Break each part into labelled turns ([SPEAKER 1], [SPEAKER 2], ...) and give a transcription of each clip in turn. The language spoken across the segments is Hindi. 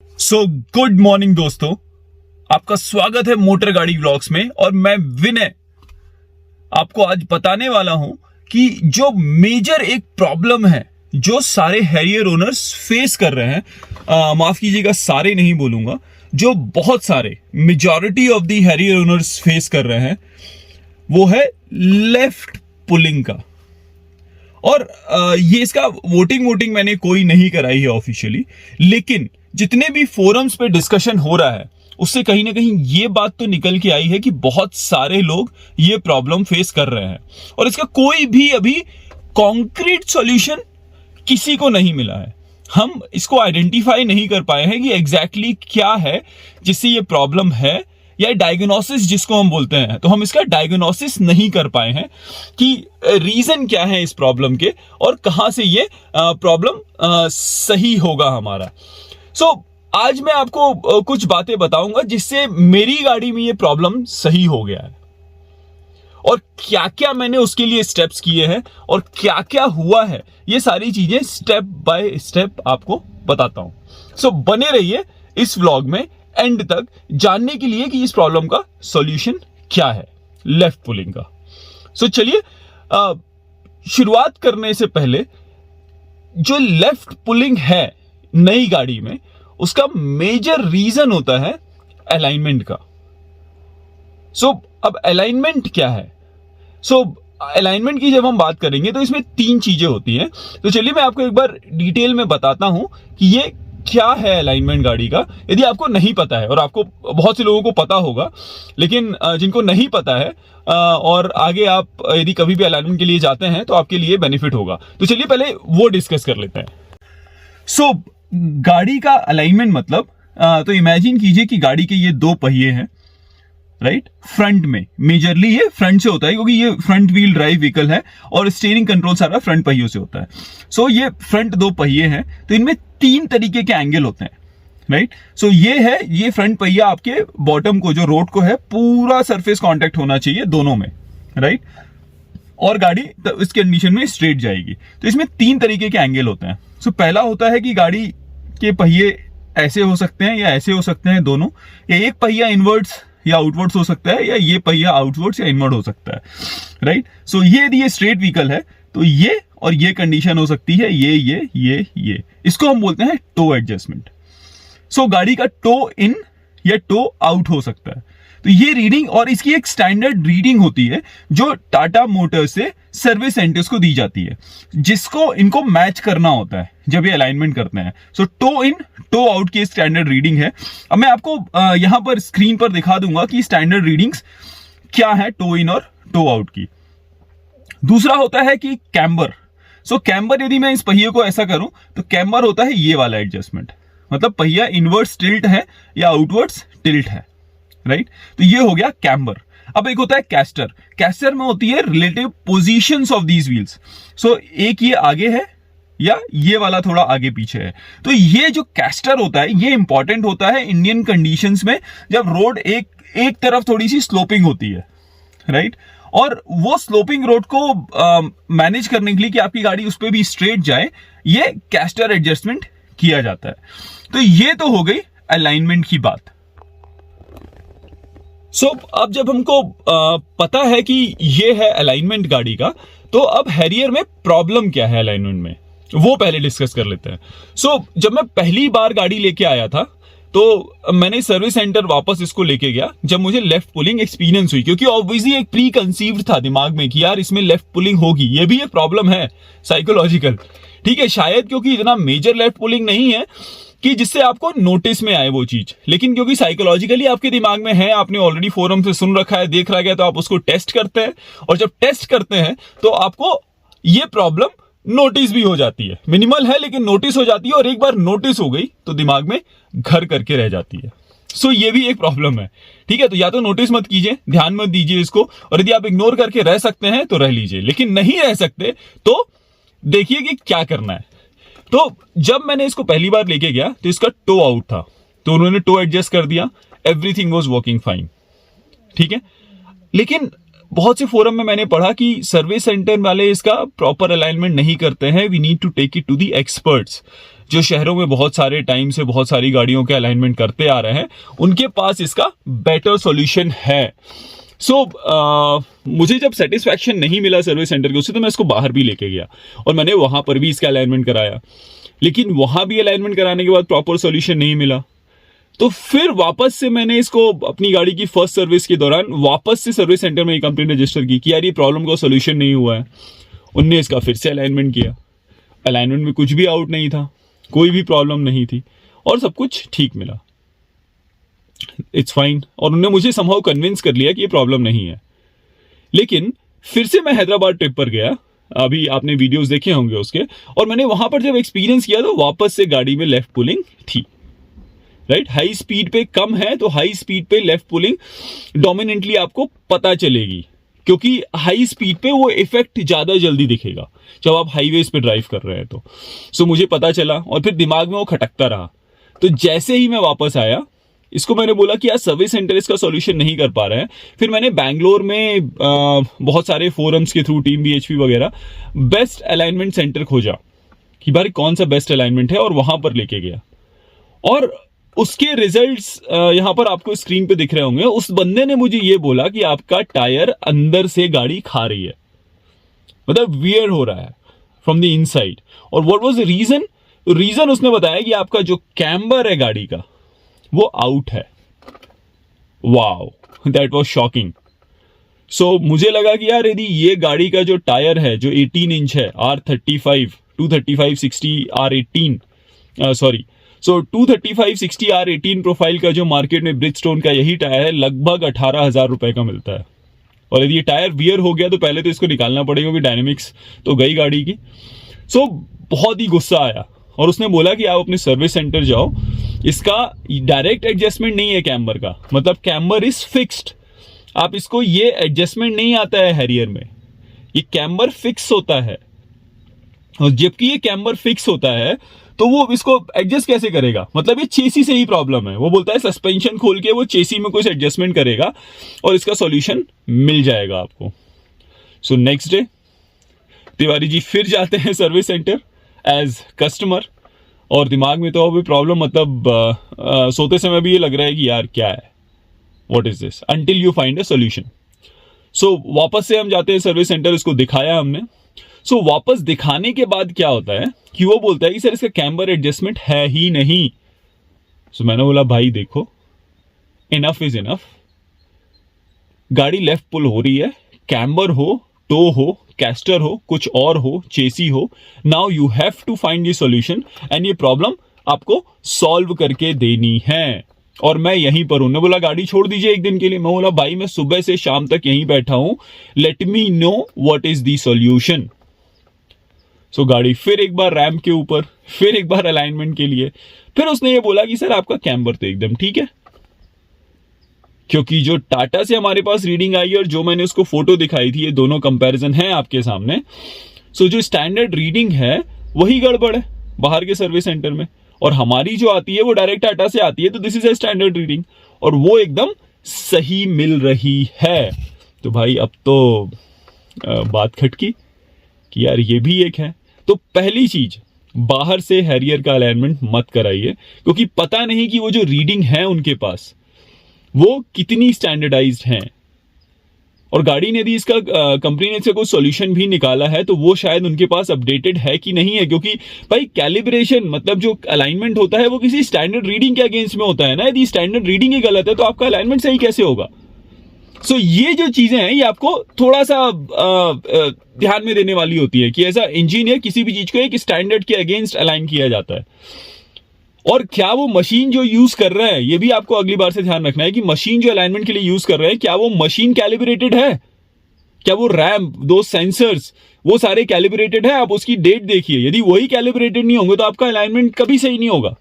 [SPEAKER 1] सो गुड मॉर्निंग दोस्तों, आपका स्वागत है मोटर गाड़ी व्लॉग्स में। और मैं विनय आपको आज बताने वाला हूं कि जो मेजर एक प्रॉब्लम है जो सारे हैरियर ओनर्स फेस कर रहे हैं, माफ कीजिएगा सारे नहीं बोलूंगा, जो बहुत सारे majority of the Harrier owners face कर रहे हैं, वो है लेफ्ट पुलिंग का। और ये इसका वोटिंग मैंने कोई नहीं कराई है ऑफिशियली, लेकिन जितने भी फोरम्स पे डिस्कशन हो रहा है उससे कहीं ना कहीं ये बात तो निकल के आई है कि बहुत सारे लोग ये प्रॉब्लम फेस कर रहे हैं और इसका कोई भी अभी कॉन्क्रीट सॉल्यूशन किसी को नहीं मिला है। हम इसको आइडेंटिफाई नहीं कर पाए हैं कि एग्जैक्टली क्या है जिससे ये प्रॉब्लम है, या डायग्नोसिस जिसको हम बोलते हैं, तो हम इसका डायग्नोसिस नहीं कर पाए हैं कि रीजन क्या है इस प्रॉब्लम के और कहां से ये प्रॉब्लम सही होगा हमारा। आज मैं आपको कुछ बातें बताऊंगा जिससे मेरी गाड़ी में ये प्रॉब्लम सही हो गया है और क्या क्या मैंने उसके लिए स्टेप्स किए हैं और क्या क्या हुआ है, ये सारी चीजें स्टेप बाय स्टेप आपको बताता हूं। बने रहिए इस व्लॉग में एंड तक जानने के लिए कि इस प्रॉब्लम का सॉल्यूशन क्या है लेफ्ट पुलिंग का। चलिए शुरुआत करने से पहले, जो लेफ्ट पुलिंग है नई गाड़ी में, उसका मेजर रीजन होता है अलाइनमेंट का। अब अलाइनमेंट क्या है? अलाइनमेंट की जब हम बात करेंगे तो इसमें तीन चीजें होती हैं। तो चलिए मैं आपको एक बार डिटेल में बताता हूं कि ये क्या है अलाइनमेंट गाड़ी का, यदि आपको नहीं पता है। और आपको बहुत से लोगों को पता होगा, लेकिन जिनको नहीं पता है और आगे आप यदि कभी भी अलाइनमेंट के लिए जाते हैं तो आपके लिए बेनिफिट होगा। तो चलिए पहले वो डिस्कस कर लेते हैं। गाड़ी का अलाइनमेंट मतलब, तो इमेजिन कीजिए कि गाड़ी के ये दो पहिए हैं, राइट? फ्रंट में मेजरली ये फ्रंट से होता है क्योंकि ये फ्रंट व्हील ड्राइव व्हीकल है और स्टीयरिंग कंट्रोल सारा फ्रंट पहियों से होता है। ये फ्रंट दो पहिए हैं, तो इनमें तीन तरीके के एंगल होते हैं, राइट? ये फ्रंट पहिया आपके बॉटम को, जो रोड को है, पूरा सरफेस कांटेक्ट होना चाहिए दोनों में, राइट? और गाड़ी इस कंडीशन में स्ट्रेट जाएगी। तो इसमें तीन तरीके के एंगल होते हैं। पहला होता है कि गाड़ी के पहिए ऐसे हो सकते हैं या ऐसे हो सकते हैं दोनों, या एक पहिया इनवर्ड्स या आउटवर्ड्स हो सकता है, या ये पहिया आउटवर्ड्स या इनवर्ड हो सकता है, राइट? ये यदि ये स्ट्रेट व्हीकल है तो ये और ये कंडीशन हो सकती है, ये इसको हम बोलते हैं टो एडजस्टमेंट। गाड़ी का टो इन या टो आउट हो सकता है। तो ये रीडिंग, और इसकी एक स्टैंडर्ड रीडिंग होती है जो टाटा मोटर्स से सर्विस सेंटर्स को दी जाती है, जिसको इनको मैच करना होता है जब ये अलाइनमेंट करते हैं। टो इन टो आउट की स्टैंडर्ड रीडिंग है। अब मैं आपको यहां पर स्क्रीन पर दिखा दूंगा कि स्टैंडर्ड रीडिंग्स क्या है टो इन और टो आउट की। दूसरा होता है कि कैम्बर। कैम्बर, यदि मैं इस पहिए को ऐसा करूं तो कैम्बर होता है ये वाला एडजस्टमेंट, मतलब पहिया इनवर्ड्स टिल्ट है या आउटवर्ड्स टिल्ट है, राइट? तो ये हो गया कैम्बर। अब एक होता है कैस्टर। कैस्टर में होती है relative positions of these wheels. एक ये आगे है या ये वाला थोड़ा आगे पीछे है। तो ये जो कैस्टर होता है ये इंपॉर्टेंट होता है इंडियन कंडीशंस में, जब रोड एक तरफ थोड़ी सी स्लोपिंग होती है, राइट? और वो स्लोपिंग रोड को मैनेज करने के लिए कि आपकी गाड़ी उस पर भी स्ट्रेट जाए, ये कैस्टर एडजस्टमेंट किया जाता है। तो ये तो हो गई अलाइनमेंट की बात। अब जब हमको पता है कि ये है अलाइनमेंट गाड़ी का, तो अब हैरियर में प्रॉब्लम क्या है अलाइनमेंट में, वो पहले डिस्कस कर लेते हैं। जब मैं पहली बार गाड़ी लेके आया था तो मैंने सर्विस सेंटर वापस इसको लेके गया जब मुझे लेफ्ट पुलिंग एक्सपीरियंस हुई, क्योंकि ऑब्वियसली एक प्री कंसीव्ड था दिमाग में कि यार इसमें लेफ्ट पुलिंग होगी। ये भी एक प्रॉब्लम है साइकोलॉजिकल, ठीक है, शायद क्योंकि इतना मेजर लेफ्ट पुलिंग नहीं है कि जिससे आपको नोटिस में आए वो चीज, लेकिन क्योंकि साइकोलॉजिकली आपके दिमाग में है, आपने ऑलरेडी फोरम से सुन रखा है, देख रखा है, तो आप उसको टेस्ट करते हैं, और जब टेस्ट करते हैं तो आपको ये प्रॉब्लम नोटिस भी हो जाती है। मिनिमल है लेकिन नोटिस हो जाती है, और एक बार नोटिस हो गई तो दिमाग में घर करके रह जाती है। ये भी एक प्रॉब्लम है, ठीक है? तो या तो नोटिस मत कीजिए, ध्यान मत दीजिए इसको, और यदि आप इग्नोर करके रह सकते हैं तो रह लीजिए, लेकिन नहीं रह सकते तो देखिए कि क्या करना है। तो जब मैंने इसको पहली बार लेके गया तो इसका टो आउट था, तो उन्होंने टो एडजस्ट कर दिया, एवरीथिंग वाज वर्किंग फाइन, ठीक है। लेकिन बहुत से फोरम में मैंने पढ़ा कि सर्विस सेंटर वाले इसका प्रॉपर अलाइनमेंट नहीं करते हैं, we need to take it to the experts. जो शहरों में बहुत सारे टाइम से बहुत सारी गाड़ियों के अलाइनमेंट करते आ रहे हैं, उनके पास इसका बेटर सॉल्यूशन है। मुझे जब सेटिस्फैक्शन नहीं मिला सर्विस सेंटर के उससे, तो मैं इसको बाहर भी लेके गया और मैंने वहां पर भी इसका अलाइनमेंट कराया, लेकिन वहां भी अलाइनमेंट कराने के बाद प्रॉपर सॉल्यूशन नहीं मिला। तो फिर वापस से मैंने इसको अपनी गाड़ी की फर्स्ट सर्विस के दौरान वापस से सर्विस सेंटर में कंप्लेंट रजिस्टर की कि यार ये प्रॉब्लम का सॉल्यूशन नहीं हुआ है। उनने इसका फिर से अलाइनमेंट किया, अलाइनमेंट में कुछ भी आउट नहीं था, कोई भी प्रॉब्लम नहीं थी और सब कुछ ठीक मिला, इट्स फाइन। और उन्होंने मुझे समहाउ कन्विंस कर लिया कि ये प्रॉब्लम नहीं है। लेकिन फिर से मैं हैदराबाद ट्रिप पर गया, अभी आपने वीडियोस देखे होंगे उसके, और मैंने वहां पर जब एक्सपीरियंस किया तो वापस से गाड़ी में लेफ्ट पुलिंग थी, राइट। हाई स्पीड पे कम है तो हाई स्पीड पे लेफ्ट पुलिंग डोमिनेंटली आपको पता चलेगी, क्योंकि हाई स्पीड पे वो इफेक्ट ज्यादा जल्दी दिखेगा जब आप हाईवेज पे ड्राइव कर रहे हैं। तो सो मुझे पता चला और फिर दिमाग में वो खटकता रहा। तो जैसे ही मैं वापस आया, इसको मैंने बोला कि यार सर्विस सेंटर इसका सॉल्यूशन नहीं कर पा रहे हैं। फिर मैंने बैंगलोर में बहुत सारे फोरम्स के थ्रू, टीम बीएचपी वगैरह, बेस्ट अलाइनमेंट सेंटर खोजा कि भाई कौन सा बेस्ट अलाइनमेंट है, और वहां पर लेके गया। और उसके रिजल्ट्स यहां पर आपको स्क्रीन पे दिख रहे होंगे। उस बंदे ने मुझे ये बोला कि आपका टायर अंदर से गाड़ी खा रही है, मतलब वियर हो रहा है फ्रॉम द इनसाइड। और what was the reason? Reason उसने बताया कि आपका जो कैम्बर है गाड़ी का वो आउट है। Wow, that was shocking. So मुझे लगा कि यार यदि ये गाड़ी का जो टायर है जो 18 इंच है, R35 235/60 R18 सॉरी, सो 235/60 R18 प्रोफाइल का जो मार्केट में ब्रिजस्टोन का यही टायर है, लगभग 18,000 रुपए का मिलता है। और यदि ये टायर वियर हो गया तो पहले तो इसको निकालना पड़ेगा, क्योंकि डायनेमिक्स तो गई गाड़ी की। सो बहुत ही गुस्सा आया और उसने बोला कि आप अपने सर्विस सेंटर जाओ, इसका डायरेक्ट एडजस्टमेंट नहीं है कैम्बर का, मतलब कैम्बर इज फिक्स्ड। आप इसको, ये एडजस्टमेंट नहीं आता है हैरियर में, ये कैम्बर फिक्स होता है। और जबकि ये कैम्बर फिक्स होता है तो वो इसको एडजस्ट कैसे करेगा? मतलब ये चेसी से ही प्रॉब्लम है। वो बोलता है सस्पेंशन खोल के वो चेसी में कुछ एडजस्टमेंट करेगा और इसका सॉल्यूशन मिल जाएगा आपको। So next day Tiwari ji फिर जाते हैं सर्विस सेंटर एज कस्टमर, और दिमाग में तो अभी प्रॉब्लम, मतलब सोते समय भी ये लग रहा है कि यार क्या है, what is this, until you find a solution. So वापस से हम जाते हैं सर्विस सेंटर, इसको दिखाया हमने। सो वापस दिखाने के बाद क्या होता है कि वो बोलता है कि सर इसका कैम्बर एडजस्टमेंट है ही नहीं। सो मैंने बोला भाई देखो, इनफ इज इनफ, गाड़ी लेफ्ट पुल हो रही है, कैम्बर हो, टो हो, कैस्टर हो, कुछ और हो, चेसी हो, now you have to find the solution and ये प्रॉब्लम आपको सॉल्व करके देनी है। और मैं यहीं पर हूं। ने बोला गाड़ी छोड़ दीजिए एक दिन के लिए। मैं बोला भाई मैं सुबह से शाम तक यहीं बैठा हूं, let me know what is the solution. So गाड़ी फिर एक बार रैंप के ऊपर, फिर एक बार अलाइनमेंट के लिए। फिर उसने ये बोला कि सर आपका कैम्बर तो एकदम ठीक है, क्योंकि जो टाटा से हमारे पास रीडिंग आई और जो मैंने उसको फोटो दिखाई थी, ये दोनों कंपैरिजन है आपके सामने। सो जो स्टैंडर्ड रीडिंग है वही गड़बड़ है बाहर के सर्विस सेंटर में, और हमारी जो आती है वो डायरेक्ट टाटा से आती है, तो this is a standard reading और वो एकदम सही मिल रही है। तो भाई अब तो बात खटकी कि यार ये भी एक है। तो पहली चीज, बाहर से हैरियर का अलाइनमेंट मत कराइए, क्योंकि पता नहीं कि वो जो रीडिंग है उनके पास वो कितनी स्टैंडर्डाइज्ड हैं। और गाड़ी ने यदि इसका कंपनी ने इसका कोई सॉल्यूशन भी निकाला है तो वो शायद उनके पास अपडेटेड है कि नहीं है, क्योंकि भाई कैलिब्रेशन मतलब जो अलाइनमेंट होता है वो किसी स्टैंडर्ड रीडिंग के अगेंस्ट में होता है ना। यदि स्टैंडर्ड रीडिंग ही गलत है तो आपका अलाइनमेंट सही कैसे होगा? सो ये जो चीजें हैं ये आपको थोड़ा सा ध्यान में देने वाली होती है कि एज अ इंजीनियर किसी भी चीज को एक स्टैंडर्ड के अगेंस्ट अलाइन किया जाता है। और क्या वो मशीन जो यूज कर रहा है, ये भी आपको अगली बार से ध्यान रखना है कि मशीन जो अलाइनमेंट के लिए यूज कर रहे हैं, क्या वो मशीन कैलिब्रेटेड है, क्या वो रैम्प, दो सेंसर्स वो सारे कैलिब्रेटेड है। आप उसकी डेट देखिए, यदि वही कैलिब्रेटेड नहीं होंगे तो आपका अलाइनमेंट कभी सही नहीं होगा,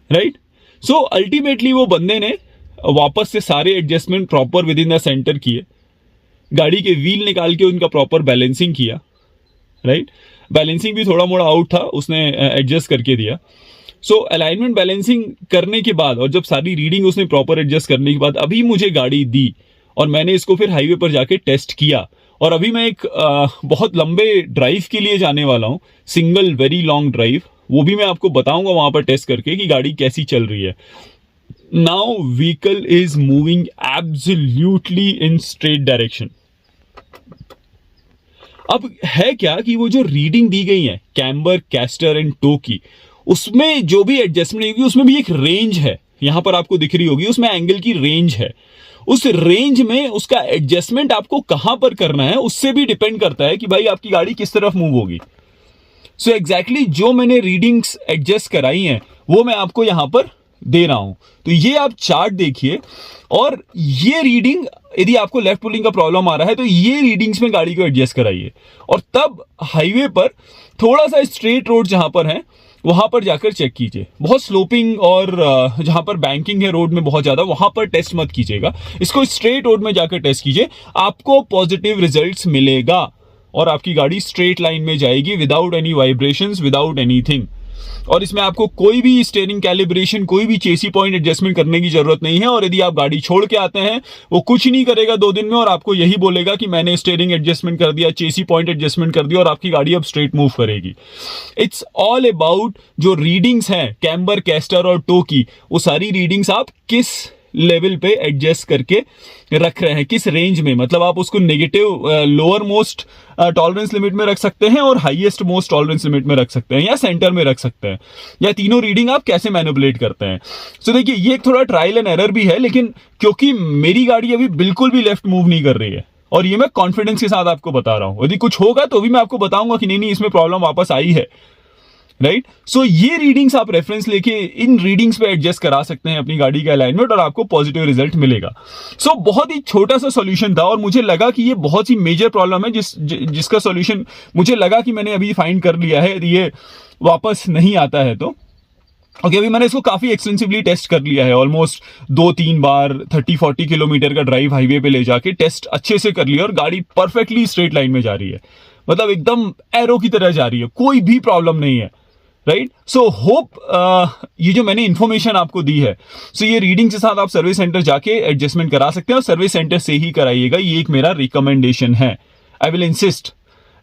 [SPEAKER 1] राइट। सो अल्टीमेटली वो बंदे ने वापस से सारे adjustment proper with in the centre किए, गाड़ी के व्हील निकाल के उनका प्रॉपर बैलेंसिंग किया, राइट। बैलेंसिंग भी थोड़ा मोड़ा आउट था, उसने एडजस्ट करके दिया। सो अलाइनमेंट बैलेंसिंग करने के बाद और जब सारी रीडिंग उसने प्रॉपर एडजस्ट करने के बाद अभी मुझे गाड़ी दी और मैंने इसको फिर हाईवे पर जाके टेस्ट किया और अभी मैं एक बहुत लंबे ड्राइव के लिए जाने वाला हूँ, सिंगल वेरी लॉन्ग ड्राइव, वो भी मैं आपको बताऊंगा वहां पर टेस्ट करके कि गाड़ी कैसी चल रही है। Now vehicle is moving absolutely in straight direction. अब है क्या कि वो जो रीडिंग दी गई है कैम्बर, कैस्टर एंड टो की, उसमें जो भी एडजस्टमेंट होगी उसमें भी एक रेंज है, यहां पर आपको दिख रही होगी, उसमें एंगल की रेंज है। उस रेंज में उसका एडजस्टमेंट आपको कहां पर करना है उससे भी डिपेंड करता है कि भाई आपकी गाड़ी किस तरफ मूव होगी। सो एग्जैक्टली जो मैंने रीडिंग्स एडजस्ट कराई हैं वो मैं आपको यहां पर दे रहा हूं। तो ये आप चार्ट देखिए, और ये रीडिंग, यदि आपको लेफ्ट पुलिंग का प्रॉब्लम आ रहा है तो ये रीडिंग्स में गाड़ी को एडजस्ट कराइए, और तब हाईवे पर थोड़ा सा स्ट्रेट रोड जहां पर है वहां पर जाकर चेक कीजिए। बहुत स्लोपिंग और जहां पर बैंकिंग है रोड में बहुत ज्यादा, वहां पर टेस्ट मत कीजिएगा, इसको स्ट्रेट रोड में जाकर टेस्ट कीजिए, आपको पॉजिटिव रिजल्ट्स मिलेगा और आपकी गाड़ी स्ट्रेट लाइन में जाएगी without any vibrations, without anything. और इसमें आपको कोई भी स्टीयरिंग कैलिब्रेशन, कोई भी चेसी पॉइंट एडजस्टमेंट करने की जरूरत नहीं है। और यदि आप गाड़ी छोड़ के आते हैं, वो कुछ नहीं करेगा 2 दिन में और आपको यही बोलेगा कि मैंने स्टीयरिंग एडजस्टमेंट कर दिया, चेसी पॉइंट एडजस्टमेंट कर दिया, और आपकी गाड़ी अब स्ट्रेट मूव करेगी। इट्स ऑल अबाउट जो रीडिंग्स हैं कैम्बर, कैस्टर और टो की, वो सारी रीडिंग्स आप किस लेवल पे एडजस्ट करके रख रहे हैं, किस रेंज में, मतलब आप उसको negative lower most tolerance limit में रख सकते हैं और हाईएस्ट मोस्ट टॉलरेंस लिमिट में रख सकते हैं, या सेंटर में रख सकते हैं, या तीनों रीडिंग आप कैसे मैनिपुलेट करते हैं। सो देखिए, ये एक थोड़ा ट्रायल एंड एरर भी है, लेकिन क्योंकि मेरी गाड़ी अभी बिल्कुल भी लेफ्ट मूव नहीं कर रही है, और ये मैं कॉन्फिडेंस के साथ आपको बता रहा हूं, यदि कुछ होगा तो भी मैं आपको बताऊंगा कि नहीं इसमें प्रॉब्लम वापस आई है, राइट। सो ये रीडिंग्स आप रेफरेंस लेके इन रीडिंग्स पे एडजस्ट करा सकते हैं अपनी गाड़ी का अलाइनमेंट, और आपको पॉजिटिव रिजल्ट मिलेगा। सो बहुत ही छोटा सा सॉल्यूशन था, और मुझे लगा कि ये बहुत ही मेजर प्रॉब्लम है जिसका सॉल्यूशन मुझे लगा कि मैंने अभी फाइंड कर लिया है, यदि ये वापस नहीं आता है तो। ओके, अभी मैंने इसको काफी एक्सटेंसिवली टेस्ट कर लिया है, ऑलमोस्ट 2-3 बार 30-40 किलोमीटर का ड्राइव हाईवे पे ले जाके टेस्ट अच्छे से कर लिया, और गाड़ी परफेक्टली स्ट्रेट लाइन में जा रही है, मतलब एकदम एरो की तरह जा रही है, कोई भी प्रॉब्लम नहीं है, राइट। सो होप ये जो मैंने इंफॉर्मेशन आपको दी है, सो ये रीडिंग के साथ आप सर्विस सेंटर जाके एडजस्टमेंट करा सकते हैं, और सर्विस सेंटर से ही कराइएगा, ये एक मेरा रिकमेंडेशन है, आई विल इंसिस्ट,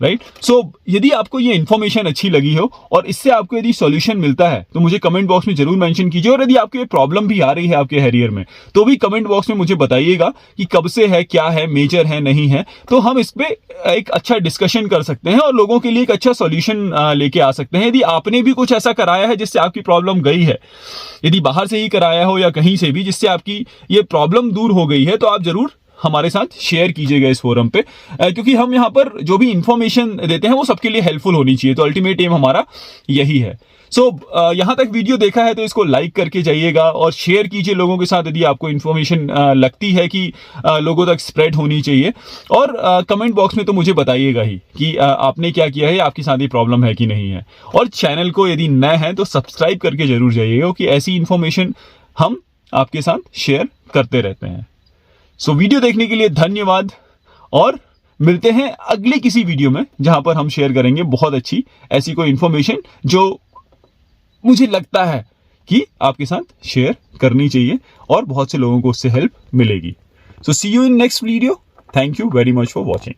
[SPEAKER 1] राइट। सो यदि आपको ये इंफॉर्मेशन अच्छी लगी हो और इससे आपको यदि सॉल्यूशन मिलता है तो मुझे कमेंट बॉक्स में जरूर मेंशन कीजिए, और यदि आपको ये प्रॉब्लम भी आ रही है आपके हैरियर में तो भी कमेंट बॉक्स में मुझे बताइएगा कि कब से है, क्या है, मेजर है, नहीं है, तो हम इस पे एक अच्छा डिस्कशन कर सकते हैं और लोगों के लिए एक अच्छा सॉल्यूशन लेके आ सकते हैं। यदि आपने भी कुछ ऐसा कराया है जिससे आपकी प्रॉब्लम गई है, यदि बाहर से ही कराया हो या कहीं से भी जिससे आपकी ये प्रॉब्लम दूर हो गई है, तो आप जरूर हमारे साथ शेयर कीजिएगा इस फोरम पे, क्योंकि हम यहाँ पर जो भी इंफॉर्मेशन देते हैं वो सबके लिए हेल्पफुल होनी चाहिए, तो अल्टीमेट एम हमारा यही है। सो यहाँ तक वीडियो देखा है तो इसको लाइक करके जाइएगा और शेयर कीजिए लोगों के साथ यदि आपको इन्फॉर्मेशन लगती है कि लोगों तक स्प्रेड होनी चाहिए, और कमेंट बॉक्स में तो मुझे बताइएगा ही कि आपने क्या किया है, आपके साथ ये प्रॉब्लम है कि नहीं है। और चैनल को यदि नए हैं तो सब्सक्राइब करके जरूर जाइएगा, क्योंकि ऐसी इन्फॉर्मेशन हम आपके साथ शेयर करते रहते हैं। सो वीडियो देखने के लिए धन्यवाद, और मिलते हैं अगले किसी वीडियो में जहां पर हम शेयर करेंगे बहुत अच्छी ऐसी कोई इंफॉर्मेशन जो मुझे लगता है कि आपके साथ शेयर करनी चाहिए और बहुत से लोगों को उससे हेल्प मिलेगी। So see you in next video. Thank you very much for watching.